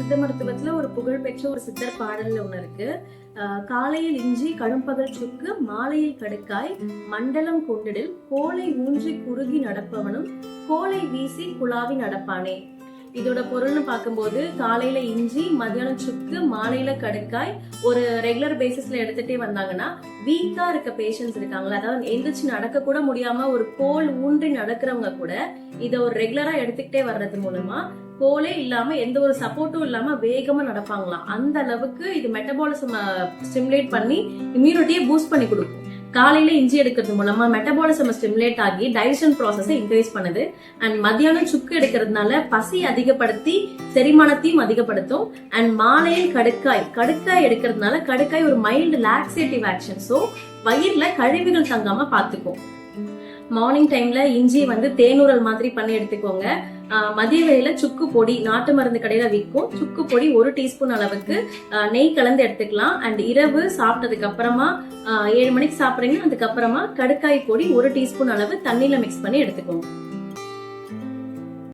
சித்த மருத்துவத்துல ஒரு புகழ்பெற்ற ஒரு சித்தர் பாடல்ல ஒண்ணு இருக்கு. காலையில் இஞ்சி கடும்பகல் சுக்கு மாலையில் கடுக்காய் மண்டலம் கொண்டிடில் கோலை ஊன்றி குறுகி நடப்பவனும் கோலை வீசி குழாவி நடப்பானே. இதோட பொருள்னு பார்க்கும்போது காலையில இஞ்சி, மத்தியானம் சுக்கு, மாலையில கடுக்காய் ஒரு ரெகுலர் பேசிஸ்ல எடுத்துட்டே வந்தாங்கன்னா வீக்கா இருக்க பேஷண்ட்ஸ் இருக்காங்களா, அதாவது எந்திரிச்சு நடக்க கூட முடியாம ஒரு கோல் ஊன்றி நடக்கிறவங்க கூட இதை ஒரு ரெகுலரா எடுத்துக்கிட்டே வர்றது மூலமா கோலே இல்லாம எந்த ஒரு சப்போர்ட்டும் இல்லாம வேகமா நடப்பாங்களாம். அந்த அளவுக்கு இது மெட்டபாலிசம் ஸ்டிமுலேட் பண்ணி இம்யூனிட்டியை பூஸ்ட் பண்ணி கொடுக்கும். காலையில இஞ்சி எடுக்கிறது மூலமா மெட்டபாலிசம் ஸ்டிமுலேட் ஆகி டைஜஷன் ப்ராசஸை இன்க்ரீஸ் பண்ணுது. அண்ட் மத்தியானம் சுக்கு எடுக்கிறதுனால பசி அதிகப்படுத்தி செரிமானத்தையும் அதிகப்படுத்தும். அண்ட் மாலையில் கடுக்காய் எடுக்கிறதுனால கடுக்காய் ஒரு மைல்டு லாக்ஸேட்டிவ் ஆக்ஷன், ஸோ வயிறுல கழிவுகள் தங்காம பாத்துக்கும். மார்னிங் டைம்ல இஞ்சி தேனூரல் மாதிரி பண்ணி எடுத்துக்கோங்க. மதிய வேளையில சுக்கு பொடி நாட்டு மருந்து கடையில விற்கும். சுக்கு பொடி 1 டீஸ்பூன் அளவுக்கு நெய் கலந்து எடுத்துக்கலாம். அண்ட் இரவு சாப்பிட்டதுக்கு அப்புறமா 7 மணிக்கு சாப்பிடுறீங்க, அதுக்கப்புறமா கடுக்காய் பொடி 1 டீஸ்பூன் அளவு தண்ணியில மிக்ஸ் பண்ணி எடுத்துக்கோங்க.